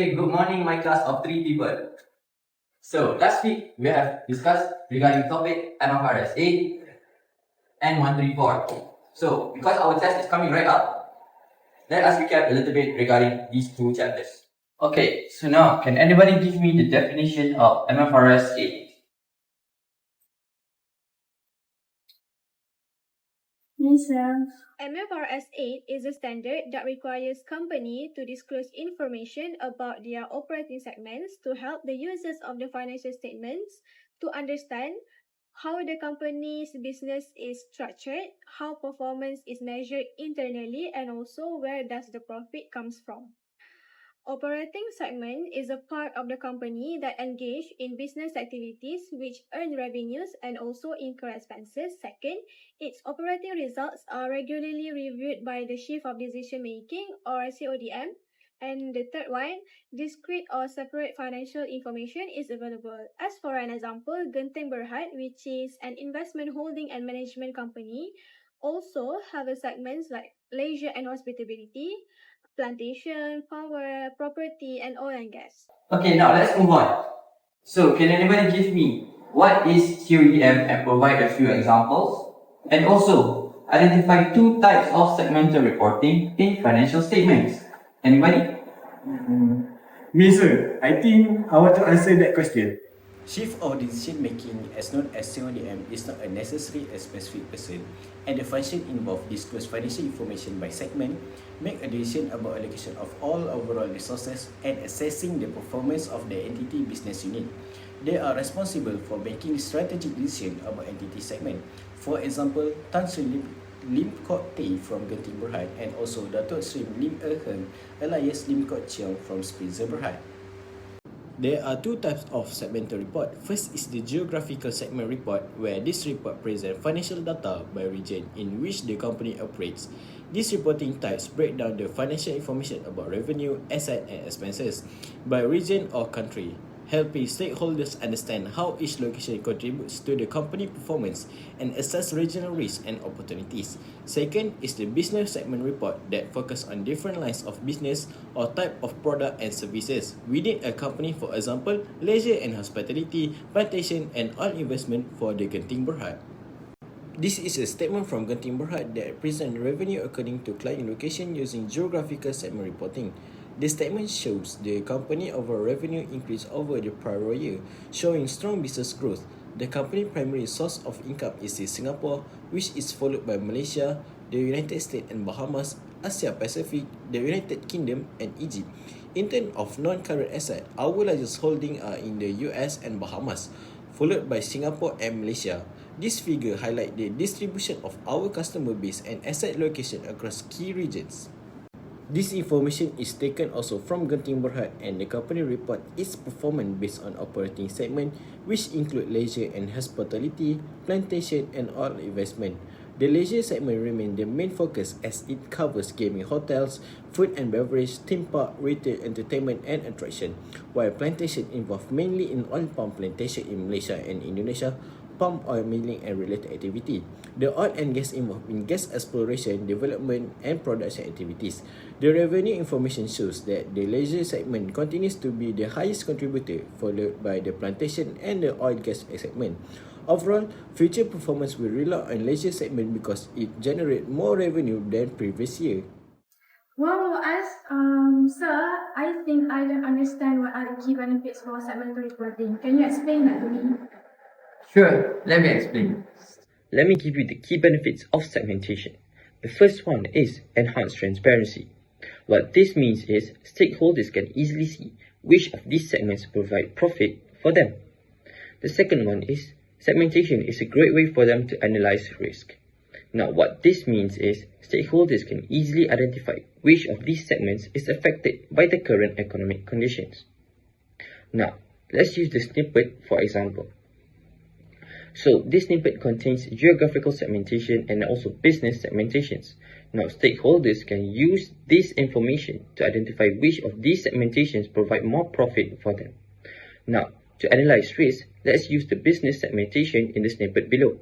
Okay, good morning, my class of 3 people. So, last week we have discussed regarding topic Mfrs 8 and 134. So, because our test is coming right up, let us recap a little bit regarding these two chapters. Okay, so now, can anybody give me the definition of Mfrs 8? Yes, sir. MFRS 8 is a standard that requires company to disclose information about their operating segments to help the users of the financial statements to understand how the company's business is structured, how performance is measured internally, and also where does the profit comes from. Operating segment is a part of the company that engage in business activities which earn revenues and also incur expenses. Second, its operating results are regularly reviewed by the Chief of Decision Making or CODM. And the third one, discrete or separate financial information is available. As for an example, Genting Berhad, which is an investment holding and management company, also have a segments like leisure and hospitality, plantation, power, property, and oil and gas. Okay, now let's move on. So, can anybody give me what is CODM and provide a few examples? And also, identify two types of segmental reporting in financial statements. Anybody? Me, sir. I think I want to answer that question. Chief of Decision Making, as known as CODM, is not a necessary a specific person, and the function involves disclose financial information by segment, make a decision about allocation of all overall resources, and assessing the performance of the entity business unit. They are responsible for making strategic decisions about entity segment. For example, Tan Sri Lim Kok Teh from Genting Berhad and also Datuk Sri Lim Heng alias Lim Kok Cheong from Spitzer Berhad. There are two types of segmental report. First is the geographical segment report, where this report presents financial data by region in which the company operates. These reporting types break down the financial information about revenue, asset, and expenses by region or country, helping stakeholders understand how each location contributes to the company performance and assess regional risks and opportunities. Second is the business segment report that focuses on different lines of business or type of product and services within a company, for example, leisure and hospitality, plantation, and oil investment for the Genting Berhad. This is a statement from Genting Berhad that presents revenue according to client location using geographical segment reporting. The statement shows the company overall revenue increase over the prior year, showing strong business growth. The company's primary source of income is in Singapore, which is followed by Malaysia, the United States and Bahamas, Asia Pacific, the United Kingdom, and Egypt. In terms of non-current asset, our largest holdings are in the US and Bahamas, followed by Singapore and Malaysia. This figure highlights the distribution of our customer base and asset location across key regions. This information is taken also from Genting Berhad, and the company report its performance based on operating segment, which include leisure and hospitality, plantation, and oil investment. The leisure segment remains the main focus as it covers gaming hotels, food and beverage, theme park, retail, entertainment, and attraction, while plantation involves mainly in oil palm plantation in Malaysia and Indonesia, palm oil milling and related activity. The oil and gas involved in gas exploration, development, and production activities. The revenue information shows that the leisure segment continues to be the highest contributor, followed by the plantation and the oil gas segment. Overall, future performance will rely on leisure segment because it generates more revenue than previous year. One will ask, sir, I think I don't understand what are the key benefits for segmental reporting. Can you explain that to me? Sure, let me explain. Let me give you the key benefits of segmentation. The first one is enhanced transparency. What this means is stakeholders can easily see which of these segments provide profit for them. The second one is segmentation is a great way for them to analyze risk. Now, what this means is stakeholders can easily identify which of these segments is affected by the current economic conditions. Now, let's use the snippet for example. So, this snippet contains geographical segmentation and also business segmentations. Now, stakeholders can use this information to identify which of these segmentations provide more profit for them. Now, to analyze risk, let's use the business segmentation in the snippet below.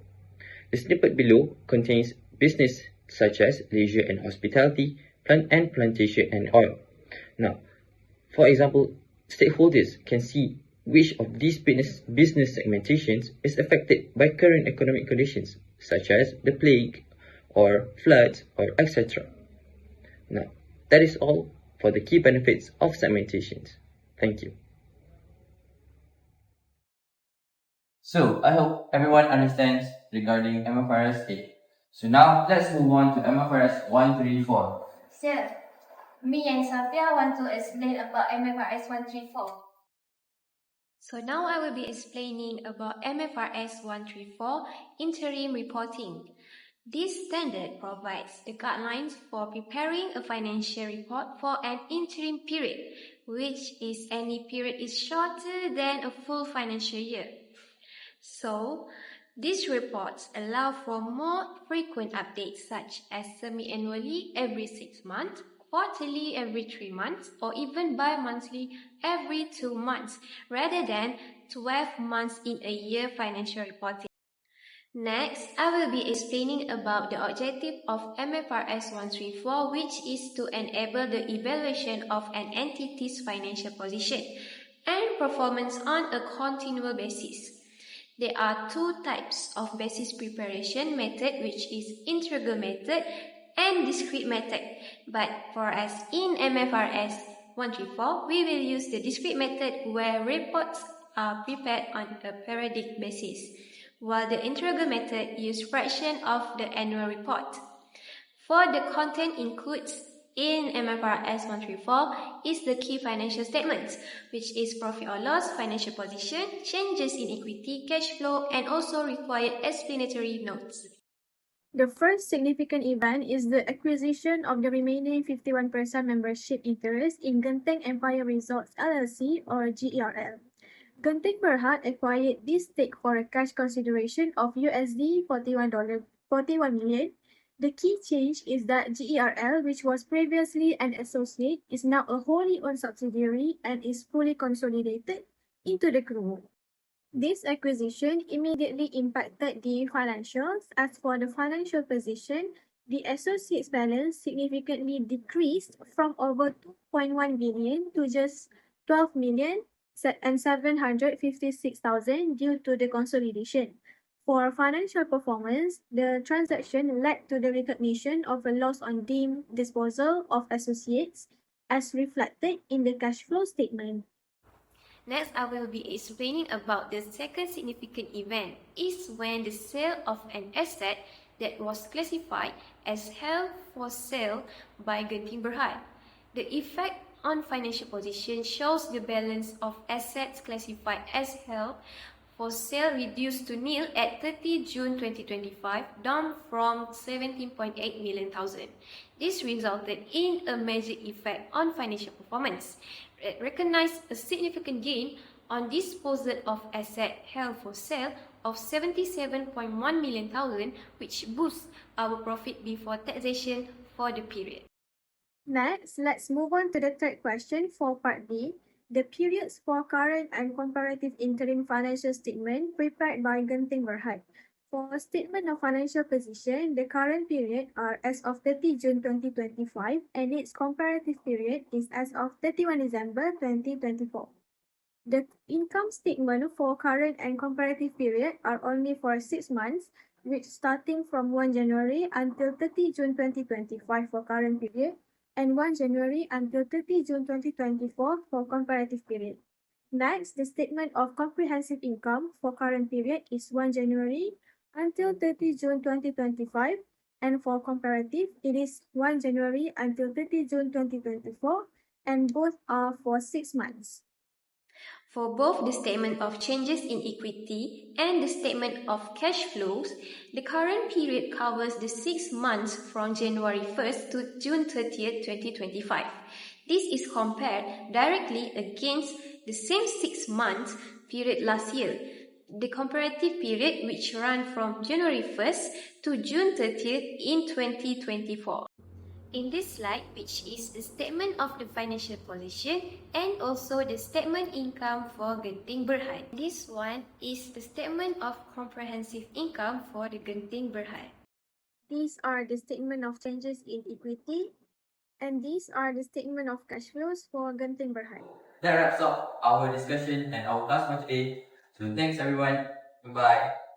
The snippet below contains business such as leisure and hospitality, plant and plantation and oil. Now, For example, stakeholders can see which of these business segmentations is affected by current economic conditions, such as the plague, or floods, or etc. Now, that is all for the key benefits of segmentations. Thank you. So, I hope everyone understands regarding MFRS 8. So now, let's move on to MFRS 134. Sir, me and Safia want to explain about MFRS 134. So now I will be explaining about MFRS 134 Interim Reporting. This standard provides the guidelines for preparing a financial report for an interim period, which is any period is shorter than a full financial year. So, these reports allow for more frequent updates such as semi-annually every 6 months, quarterly every 3 months, or even bi-monthly every 2 months, rather than 12 months in a year financial reporting. Next, I will be explaining about the objective of MFRS 134, which is to enable the evaluation of an entity's financial position and performance on a continual basis. There are two types of basis preparation method, which is integral method and discrete method. But for us in MFRS 134, we will use the discrete method where reports are prepared on a periodic basis, while the integral method uses fraction of the annual report. For the content includes in MFRS 134 is the key financial statements, which is profit or loss, financial position, changes in equity, cash flow, and also required explanatory notes. The first significant event is the acquisition of the remaining 51% membership interest in Genting Empire Resorts LLC or GERL. Genting Berhad acquired this stake for a cash consideration of USD $41 million. The key change is that GERL, which was previously an associate, is now a wholly owned subsidiary and is fully consolidated into the group. This acquisition immediately impacted the financials. As for the financial position, the associates balance significantly decreased from over 2.1 billion to just 12 million and 756,000 due to the consolidation. For financial performance, the transaction led to the recognition of a loss on deemed disposal of associates as reflected in the cash flow statement. Next, I will be explaining about the second significant event is when the sale of an asset that was classified as held for sale by Genting Berhad. The effect on financial position shows the balance of assets classified as held for sale reduced to nil at 30 June 2025, down from 17.8 million. This resulted in a major effect on financial performance. It recognized a significant gain on disposal of asset held for sale of 77.1 million, which boosts our profit before taxation for the period. Next, let's move on to the third question for Part B. The periods for current and comparative interim financial statement prepared by Genting Berhad. For statement of financial position, the current period are as of 30 June 2025 and its comparative period is as of 31 December 2024. The income statement for current and comparative period are only for 6 months, which starting from 1 January until 30 June 2025 for current period and 1 January until 30 June 2024 for comparative period. Next, the statement of comprehensive income for current period is 1 January until 30 June 2025, and for comparative, it is 1 January until 30 June 2024, and both are for 6 months. For both the statement of changes in equity and the statement of cash flows, the current period covers the 6 months from January 1st to June 30th, 2025. This is compared directly against the same 6 months period last year, the comparative period which ran from January 1st to June 30th in 2024. In this slide, which is the statement of the financial position and also the statement income for Genting Berhad. This one is the statement of comprehensive income for the Genting Berhad. These are the statement of changes in equity And these are the statement of cash flows for Genting Berhad. That wraps up our discussion and our class for today. So thanks everyone. Goodbye.